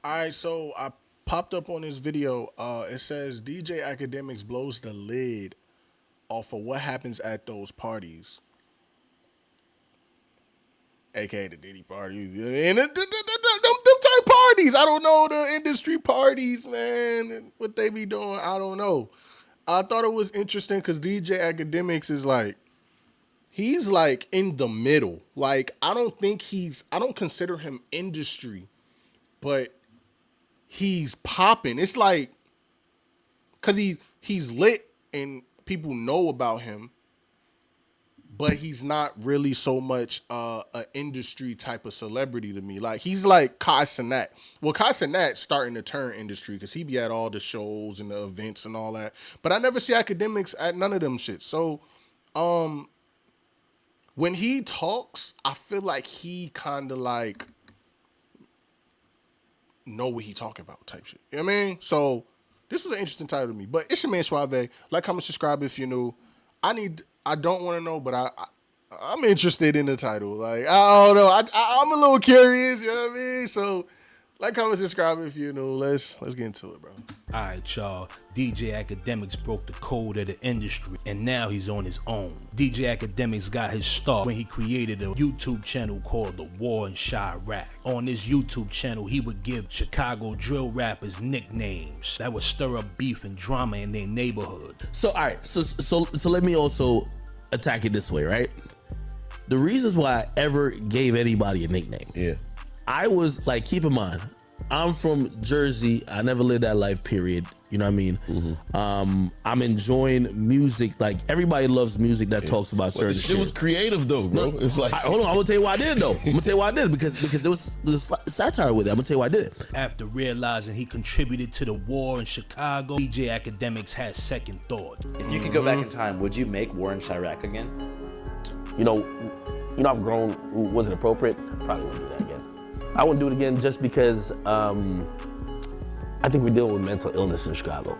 All right, so I popped up on this video. It says DJ Academics blows the lid off of what happens at those parties, aka the Diddy parties, and them type parties. I don't know the industry parties, man. And what they be doing, I don't know. I thought it was interesting because DJ Academics is like he's like in the middle. Like I don't consider him industry, but he's popping. It's like because he's lit and people know about him, but he's not really so much an industry type of celebrity to me. Like he's like Kai Cenat. Well, Kai Cenat starting to turn industry because he be at all the shows and the events and all that. But I never see Academics at none of them shit. So when he talks, I feel like he kind of like know what he talking about type shit. You know what I mean? So this was an interesting title to me. But it's your man Suave. Like, comment, subscribe if you're new. I don't want to know, but I'm interested in the title. Like, I don't know. I'm a little curious, you know what I mean? So like, comment, subscribe if you're new. Let's get into it, bro. Alright, y'all. DJ Academics broke the code of the industry, and now he's on his own. DJ Academics got his start when he created a YouTube channel called The War in Chirac. On this YouTube channel, he would give Chicago drill rappers nicknames that would stir up beef and drama in their neighborhood. So, all right. So let me also attack it this way, right? The reasons why I ever gave anybody a nickname. Yeah. I was like, keep in mind, I'm from Jersey. I never lived that life, period. You know what I mean? Mm-hmm. I'm enjoying music. Like, everybody loves music that talks about certain shit. It was creative though, bro. It's like, hold on, I'm gonna tell you why I did it though. I'm gonna tell you why I did it because there was satire with it. I'm gonna tell you why I did it. After realizing he contributed to the war in Chicago, DJ Academics had second thought. If you could go back in time, would you make War in Chirac again? You know, I've grown. Was it appropriate? Probably wouldn't do that again. I wouldn't do it again just because I think we're dealing with mental illness in Chicago.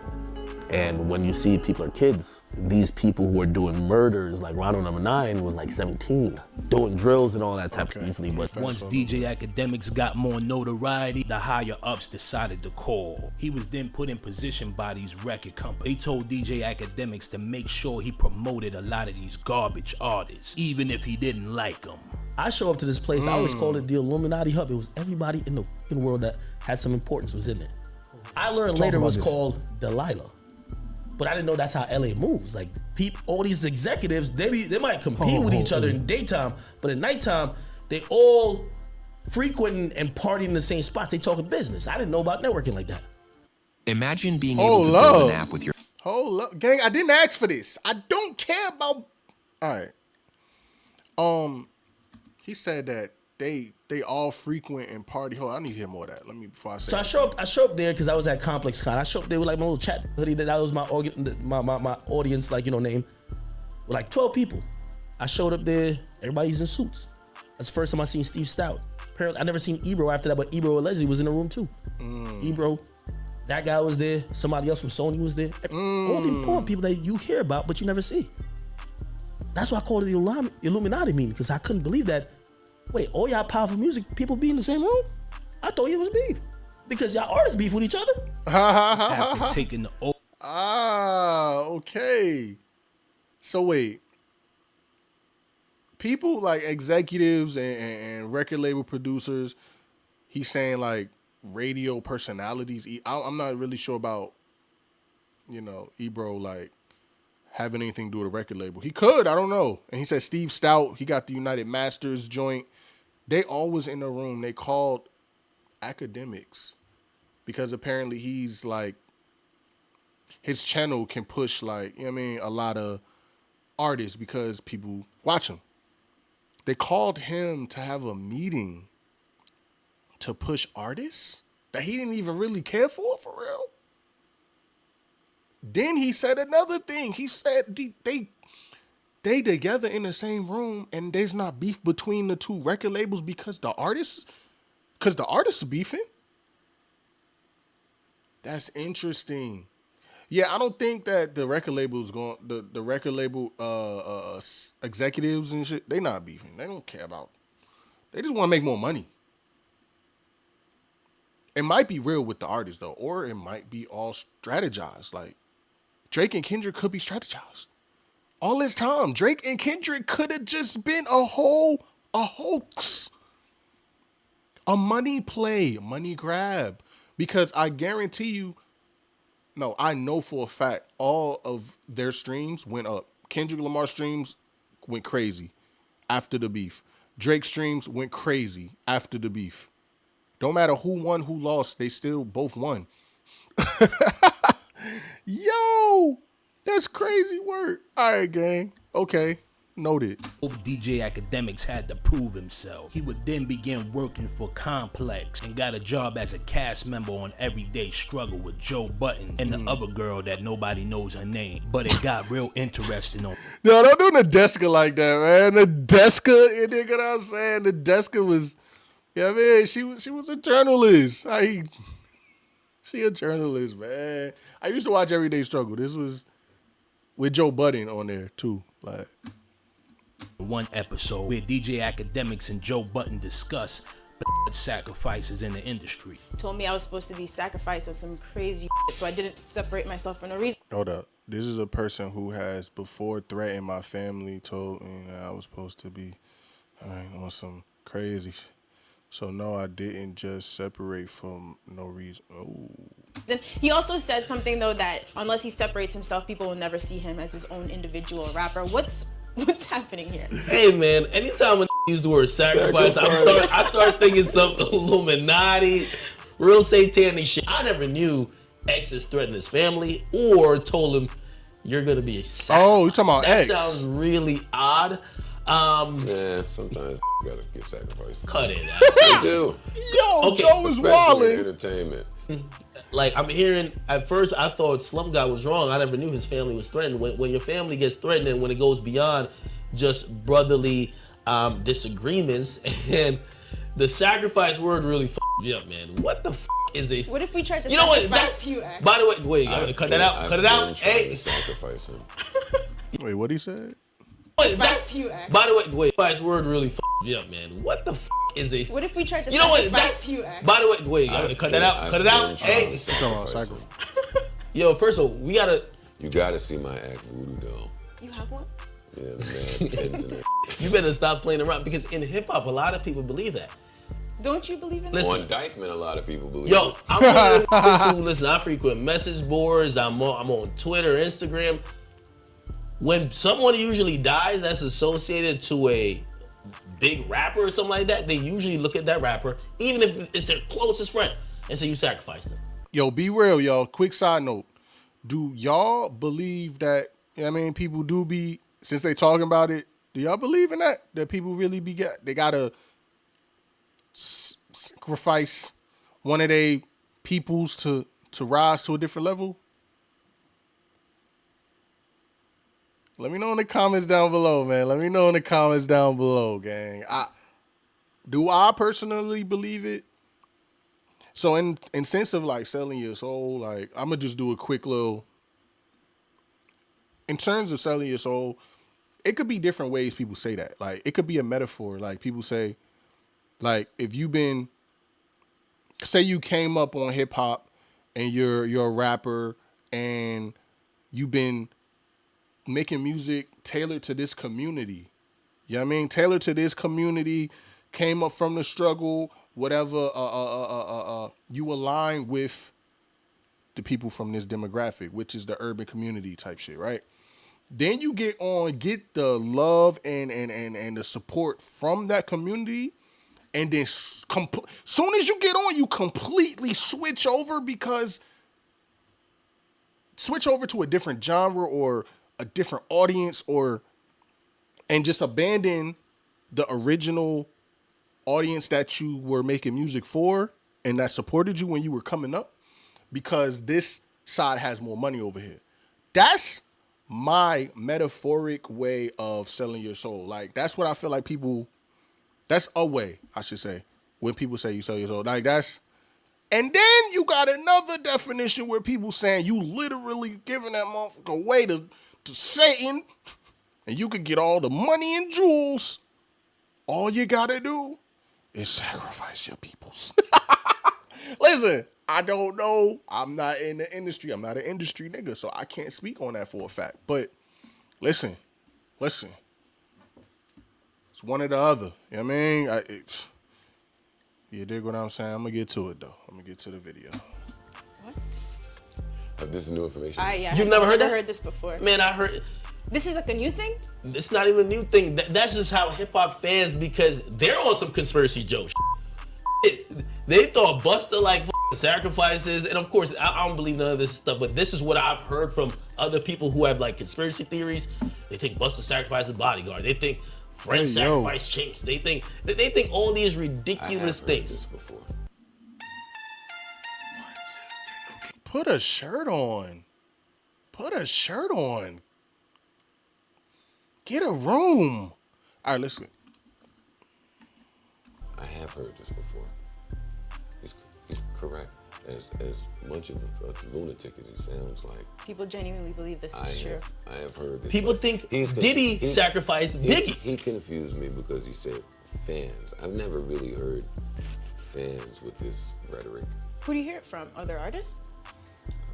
And when you see people are kids, these people who are doing murders, like Ronald Number 9 was like 17, doing drills and all that type of easily. But once DJ Academics got more notoriety, the higher ups decided to call. He was then put in position by these record companies. They told DJ Academics to make sure he promoted a lot of these garbage artists, even if he didn't like them. I show up to this place, I always called it the Illuminati Hub. It was everybody in the world that had some importance was in it. I learned later it was called Delilah. But I didn't know that's how LA moves. Like, all these executives, they might compete with each other in daytime, but at nighttime, they all frequenting and partying in the same spots. They talking business. I didn't know about networking like that. Imagine being able to build an app with your... Hold up. Gang, I didn't ask for this. I don't care about... All right. He said that they all frequent and party. Hold on, I need to hear more of that. Let me before I say. So I show up there because I was at Complex Con. I show up there with like my little chat hoodie. That was my audience, like, you know, name. With like 12 people. I showed up there. Everybody's in suits. That's the first time I seen Steve Stout. Apparently, I never seen Ebro after that, but Ebro and Leslie was in the room too. Ebro, that guy was there. Somebody else from Sony was there. All the important people that you hear about, but you never see. That's why I called it the Illuminati meeting, because I couldn't believe that. Wait, all y'all powerful music people be in the same room? I thought it was beef. Because y'all artists beef with each other? After taking the oath. Okay. So wait. People like executives and record label producers, he's saying like radio personalities. I'm not really sure about, you know, Ebro like having anything to do with a record label. He could, I don't know. And he said Steve Stout, he got the United Masters joint. They always in the room. They called Academics because apparently he's like, his channel can push like, you know what I mean, a lot of artists because people watch him. They called him to have a meeting to push artists that he didn't even really care for real. Then he said another thing. He said they together in the same room and there's not beef between the two record labels because the artists are beefing. That's interesting. Yeah, I don't think that the record label's going the record label executives and shit, they not beefing. They don't care about. They just want to make more money. It might be real with the artist though, or it might be all strategized. Like Drake and Kendrick could be strategized. All this time, Drake and Kendrick could have just been a hoax, a money play, a money grab. Because I guarantee you, no, I know for a fact all of their streams went up. Kendrick Lamar streams went crazy after the beef. Drake streams went crazy after the beef. Don't matter who won, who lost, they still both won. Yo, that's crazy work. All right, gang. Okay, noted. DJ Akademiks had to prove himself. He would then begin working for Complex and got a job as a cast member on Everyday Struggle with Joe Budden and the other girl that nobody knows her name. But it got real interesting on. No, don't do Nadeska like that, man. Nadeska, you nigga what I'm saying? Nadeska was, yeah, man, she was a journalist. She a journalist, man. I used to watch Everyday Struggle. This was with Joe Budden on there too. Like one episode where DJ Akademiks and Joe Budden discuss sacrifices in the industry. Told me I was supposed to be sacrificing some crazy shit, so I didn't separate myself for no reason. Hold up. This is a person who has before threatened my family, told me that I was supposed to be on some crazy shit. So no, I didn't just separate from no reason. Oh. He also said something though that unless he separates himself, people will never see him as his own individual rapper. What's happening here? Hey man, anytime when use the word sacrifice, I start thinking something Illuminati, real satanic shit. I never knew X threatened his family or told him you're gonna be a sacrifice. Oh, you talking about that X? That sounds really odd. Yeah, sometimes gotta give sacrifice. Cut it out. They do. Yo, Okay. Joe is Especially in wilding. entertainment. Like I'm hearing, at first I thought Slum God was wrong. I never knew his family was threatened. When your family gets threatened and when it goes beyond just brotherly disagreements, and the sacrifice word really f***ed me up, man. What the f*** is a... What if we tried to You know what? sacrifice you, X? By the way, wait, cut that out. Cut it out. Hey. Sacrifice him. Wait, what he said? Sacrifice you, X. By the way, sacrifice word really f***ed me up, man. What the f*** is a... What if we tried to You know what? sacrifice you, X? By the way, cut that out. Cut it out. Hey. Sacrifice him. Yo, first of all, we gotta... You gotta see my act voodoo doll. You have one? Yeah, the man pins in it. You better stop playing around because in hip hop, a lot of people believe that. Don't you believe in Listen. On Dykeman, a lot of people believe Yo, it. I'm one of those who listen. I frequent message boards. I'm on Twitter, Instagram. When someone usually dies that's associated to a big rapper or something like that, they usually look at that rapper, even if it's their closest friend, and say you sacrificed them. Yo, be real, y'all. Quick side note. Do y'all believe that, you know what I mean, people do be, since they talking about it, do y'all believe in that? That people really they gotta sacrifice one of their peoples to rise to a different level? Let me know in the comments down below, man. Let me know in the comments down below, gang. Do I personally believe it? So in sense of like selling your soul, like I'm gonna just do a quick little. In terms of selling your soul, it could be different ways people say that. Like it could be a metaphor. Like people say, like if you've been, say you came up on hip hop and you're a rapper and you've been making music tailored to this community. You know what I mean? Tailored to this community, came up from the struggle, whatever, you align with the people from this demographic, which is the urban community type shit, right? Then you get the love and the support from that community, and then soon as you get on, you completely switch over to a different genre or a different audience, and just abandon the original audience that you were making music for and that supported you when you were coming up, because this side has more money over here. That's my metaphoric way of selling your soul. Like that's what I feel like that's a way, I should say, when people say you sell your soul. Like that's, and then you got another definition where people saying you literally giving that motherfucker away to Satan, and you could get all the money and jewels. All you gotta do is sacrifice your peoples. Listen, I don't know. I'm not in the industry. I'm not an industry nigga, so I can't speak on that for a fact. But listen. It's one or the other. You know what I mean? You dig what I'm saying? I'm gonna get to it though. I'm gonna get to the video. What? This is new information. Yeah. You've never heard that? Heard this before. Man, I heard. This is like a new thing? It's not even a new thing. That's just how hip hop fans, because they're on some conspiracy joke shit. They thought Busta like sacrifices, and of course, I don't believe none of this stuff. But this is what I've heard from other people who have like conspiracy theories. They think Busta sacrificed a bodyguard. They think Friends sacrificed Chinks. They think all these ridiculous things. This before. Put a shirt on. Get a room. All right, listen. I have heard this before. He's correct. As much of a lunatic as he sounds like. People genuinely believe this is true. I have heard this. People think Diddy sacrificed Biggie. He confused me because he said fans. I've never really heard fans with this rhetoric. Who do you hear it from? Other artists?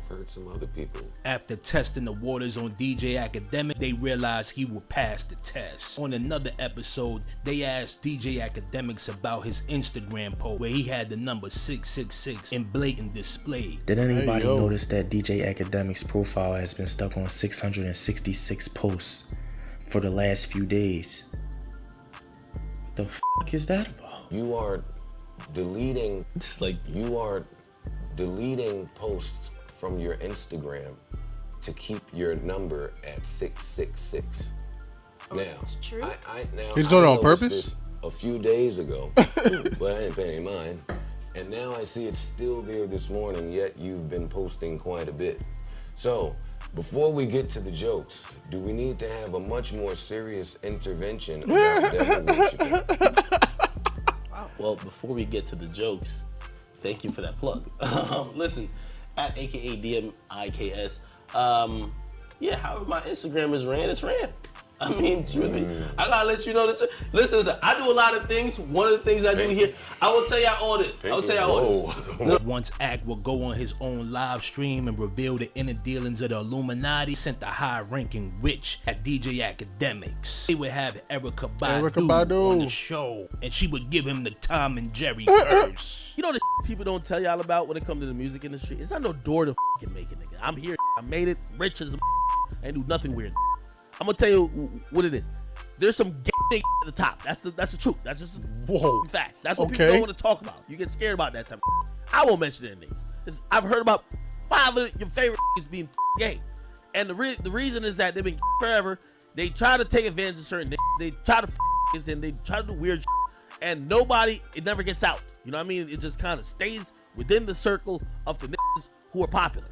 I've heard some other people. After testing the waters on DJ Akademiks, they realized he would pass the test. On another episode, they asked DJ Akademiks about his Instagram post where he had the number 666 in blatant display. Did anybody notice that DJ Akademiks' profile has been stuck on 666 posts for the last few days? What the fuck is that about? You are deleting. It's like You are deleting posts from your Instagram to keep your number at 666. Oh, now, that's true. He's doing it on noticed purpose? this a few days ago, but I didn't pay any mind. And now I see it's still there this morning, yet you've been posting quite a bit. So, before we get to the jokes, do we need to have a much more serious intervention about devil worshiping? Well, before we get to the jokes, thank you for that plug. Listen, at AKA DMIKS, yeah, however my Instagram is ran, it's ran. I mean, truly, I gotta let you know that. Listen, I do a lot of things. One of the things I do here, I will tell y'all all this. Once Ak will go on his own live stream and reveal the inner dealings of the Illuminati, he sent the high-ranking witch at DJ Akademiks. They would have Erykah Badu on the show, and she would give him the Tom and Jerry curse. You know the people don't tell y'all about when it comes to the music industry? It's not no door to make it, nigga. I'm here. I made it. Rich as a I ain't do nothing weird. I'm gonna tell you what it is. There's some gay at the top. That's the truth. That's just facts. That's what people don't want to talk about. You get scared about that type of I won't mention their names. I've heard about 5 of your favorite being gay. And the reason is that they've been forever. They try to take advantage of certain niggas. They try to and they try to do weird and it never gets out. You know what I mean? It just kind of stays within the circle of the niggas who are popular.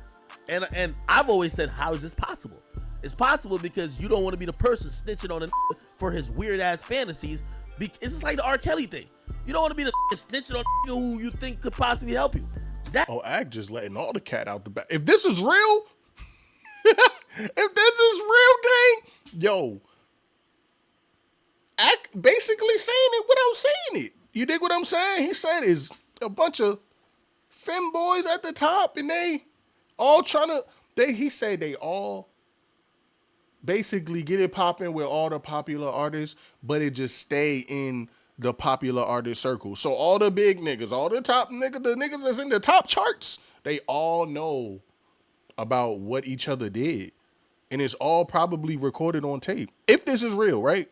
And I've always said, how is this possible? It's possible because you don't want to be the person snitching on a nigga for his weird ass fantasies. It's just like the R. Kelly thing. You don't want to be the nigga snitching on a nigga who you think could possibly help you. Ak just letting all the cat out the bag. If this is real, if this is real, gang, yo, Ak basically saying it without saying it. You dig what I'm saying? He said is a bunch of femboys at the top, and they all trying to. He said they all basically get it popping with all the popular artists, but it just stay in the popular artist circle. So all the big niggas, all the top niggas, the niggas that's in the top charts, they all know about what each other did. And it's all probably recorded on tape. If this is real, right?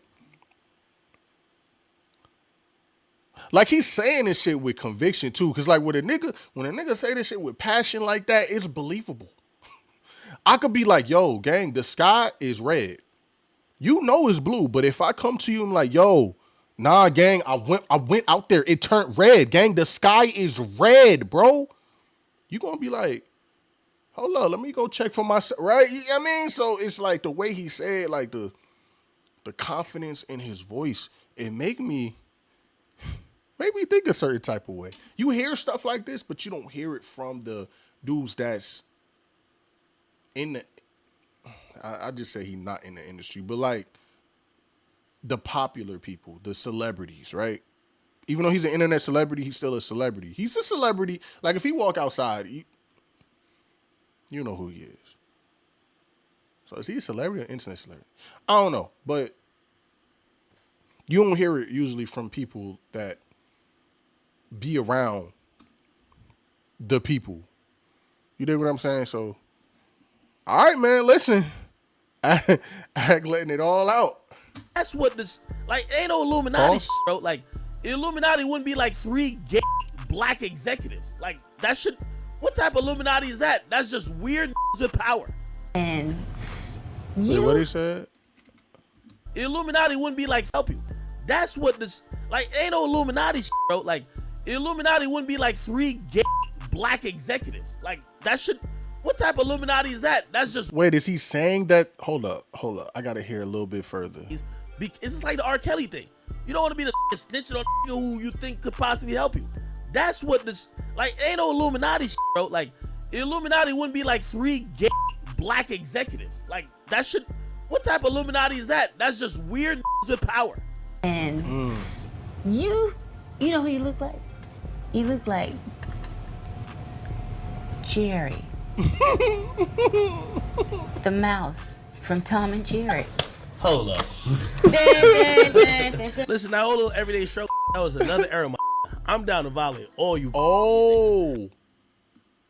Like he's saying this shit with conviction too. Cause like when a nigga say this shit with passion like that, it's believable. I could be like, yo, gang, the sky is red. You know it's blue, but if I come to you and like, yo, nah, gang, I went out there, it turned red, gang. The sky is red, bro. You gonna be like, hold up, let me go check for myself, right? You know what I mean? So it's like the way he said, like the confidence in his voice, it make me think a certain type of way. You hear stuff like this, but you don't hear it from the dudes that's in the, I just say he not in the industry, but like the popular people, the celebrities, right? Even though he's an internet celebrity, he's still a celebrity. He's a celebrity. Like if he walk outside, you know who he is. So is he a celebrity or internet celebrity? I don't know, but you don't hear it usually from people that be around the people. You dig what I'm saying? So, all right, man, listen. Act letting it all out. That's what this, like, ain't no Illuminati, Boss. bro. Like, Illuminati wouldn't be like 3 gay black executives. Like, that should, what type of Illuminati is that? That's just weird with power. And Wait, what he said? Illuminati wouldn't be like help you. That's what this, like, ain't no Illuminati, bro. Like, Illuminati wouldn't be like 3 gay black executives. Like, that should, what type of Illuminati is that? That's just. Wait, is he saying that? Hold up. I gotta hear a little bit further. It's just like the R. Kelly thing. You don't want to be the snitching on who you think could possibly help you. That's what this, like, ain't no Illuminati, bro. Like, Illuminati wouldn't be like 3 gay black executives. Like, that should, what type of Illuminati is that? That's just weird with power. and you know who you look like? You look like Jerry, the mouse from Tom and Jerry. Hold up. Listen, that whole little everyday show, that was another era. I'm down to violate all you. Oh,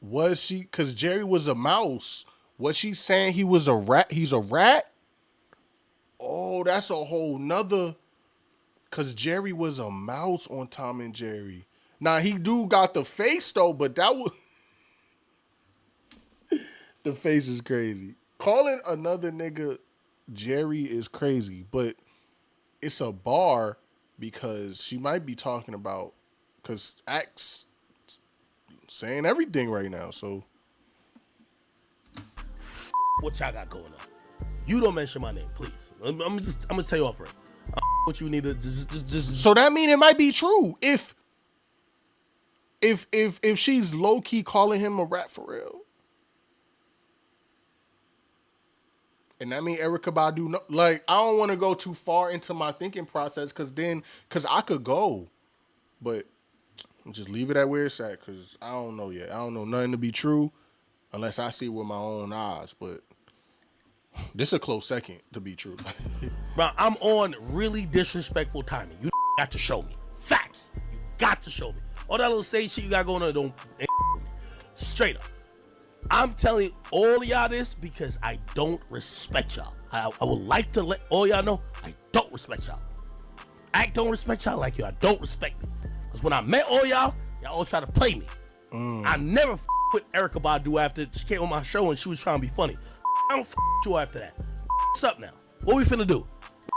was she? Because Jerry was a mouse. Was she saying he was a rat? He's a rat? Oh, that's a whole nother. Because Jerry was a mouse on Tom and Jerry. Now, he do got the face, though, but that was... The face is crazy. Calling another nigga Jerry is crazy, but it's a bar because she might be talking about... Because Axe saying everything right now, so... What y'all got going on? You don't mention my name, please. I'm gonna tell you off right. What you need to just. So that mean it might be true if she's low key calling him a rat for real, and that mean Erykah Badu. No, like I don't want to go too far into my thinking process because I could go, but just leave it at where it's at because I don't know yet. I don't know nothing to be true unless I see it with my own eyes, but. This is a close second to be true. Bro, I'm on really disrespectful timing. You got to show me. Facts. You got to show me. All that little sage shit you got going on, don't me. Straight up. I'm telling all of y'all this because I don't respect y'all. I would like to let all y'all know I don't respect y'all. I don't respect y'all like y'all don't respect me. Because when I met all y'all all try to play me. I never with Erykah Badu after she came on my show and she was trying to be funny. I don't you after that. What's up now? What we finna do?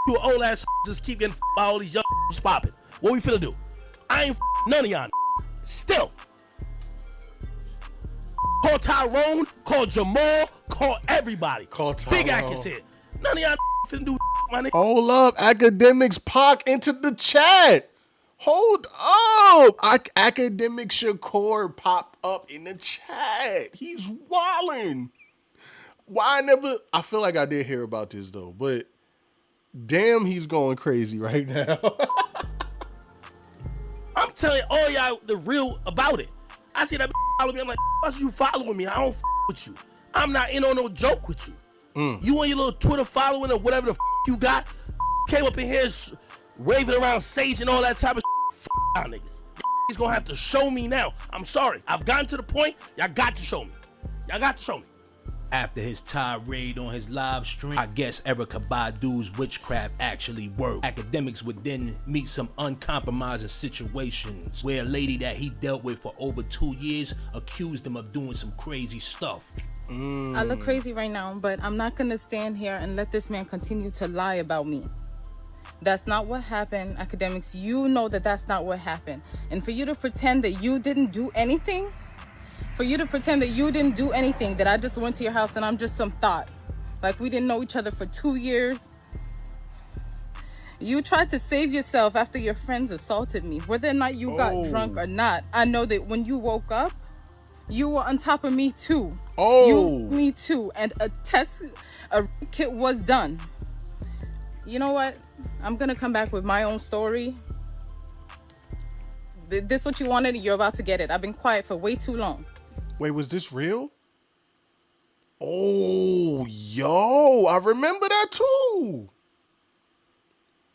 You an old ass just keep getting by all these young popping. What we finna do? I ain't none of y'all. Still. Call Tyrone, call Jamal, call everybody. Call Tyrone. Big Ack is here. None of y'all finna do my nigga. Hold up, Akademiks Pac into the chat. Hold up. Akademiks Shakur popped up in the chat. He's wildin'. I feel like I did hear about this though, but damn, he's going crazy right now. I'm telling all y'all the real about it. I see that follow me. I'm like, why's you following me? I don't with you. I'm not in on no joke with you. You and your little Twitter following or whatever the you got came up in here raving around Sage and all that type of y'all niggas. He's gonna have to show me now. I'm sorry. I've gotten to the point. Y'all got to show me. Y'all got to show me. After his tirade on his live stream, I guess Erykah Badu's witchcraft actually worked. Akademiks would then meet some uncompromising situations where a lady that he dealt with for over 2 years accused him of doing some crazy stuff. I look crazy right now, but I'm not gonna stand here and let this man continue to lie about me. That's not what happened, Akademiks. You know that that's not what happened. And for you to pretend that you didn't do anything, that I just went to your house and I'm just some thought, like we didn't know each other for 2 years. You tried to save yourself after your friends assaulted me. Whether or not you got drunk or not, I know that when you woke up, you were on top of me too. Me too. And a kit was done. You know what? I'm gonna come back with my own story. This what you wanted, you're about to get it. I've been quiet for way too long. Wait, was this real? Oh, yo, I remember that too.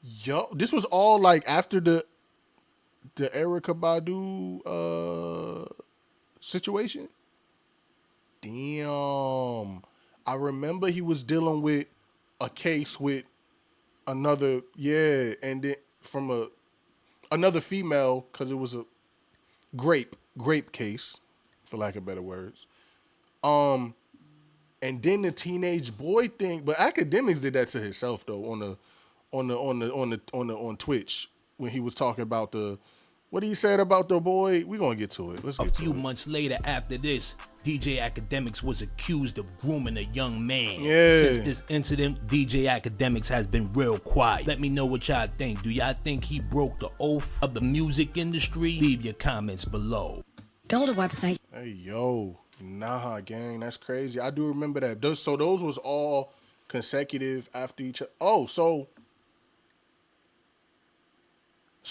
Yo, this was all like after the Erykah Badu situation. Damn. I remember he was dealing with a case with another, and then from another female, because it was a grape case, for lack of better words. And then the teenage boy thing, but Akademiks did that to himself though on Twitch when he was talking about what he said about the boy. We're gonna get to it. Let's get to it. A few months later after this, DJ Akademiks was accused of grooming a young man. Yeah. Since this incident, DJ Akademiks has been real quiet. Let me know what y'all think. Do y'all think he broke the oath of the music industry? Leave your comments below. Build a website. Hey, yo. Nah, gang. That's crazy. I do remember that. So those was all consecutive after each other. Oh, so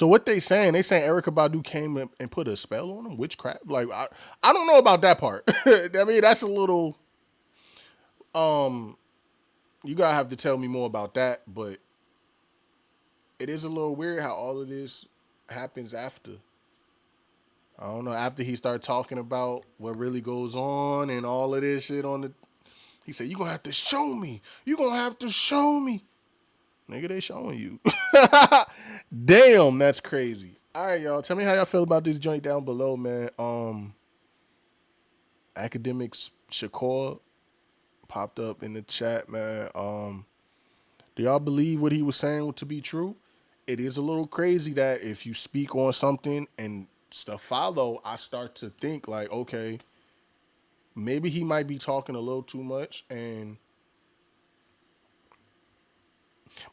what they saying Erykah Badu came and put a spell on him? Witchcraft? Like, I don't know about that part. I mean, that's a little, you gotta have to tell me more about that, but it is a little weird how all of this happens after. I don't know, after he started talking about what really goes on and all of this shit he said, you're gonna have to show me. You're gonna have to show me. Nigga, they showing you. Damn, that's crazy. All right, y'all. Tell me how y'all feel about this joint down below, man. Akademiks Shakur popped up in the chat, man. Do y'all believe what he was saying to be true? It is a little crazy that if you speak on something and stuff follow, I start to think like, okay, maybe he might be talking a little too much,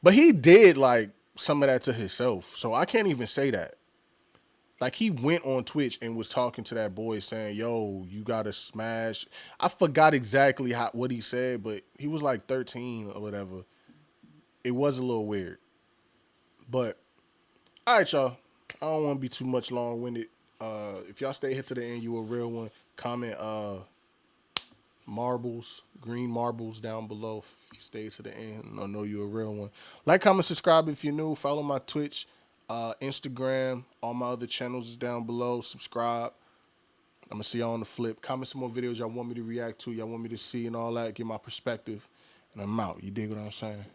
but he did like some of that to himself, so I can't even say that. Like, he went on Twitch and was talking to that boy saying, yo, you gotta smash. I forgot exactly what he said, but he was like 13 or whatever. It was a little weird. But all right, y'all. I don't want to be too much long-winded. If y'all stay here to the end, you a real one. Comment marbles, green marbles down below. If you stay to the end, I know you a real one. Like, comment, subscribe if you're new. Follow my Twitch, Instagram. All my other channels is down below. Subscribe. I'm gonna see y'all on the flip. Comment some more videos y'all want me to react to, y'all want me to see and all that. Get my perspective, and I'm out. You dig what I'm saying?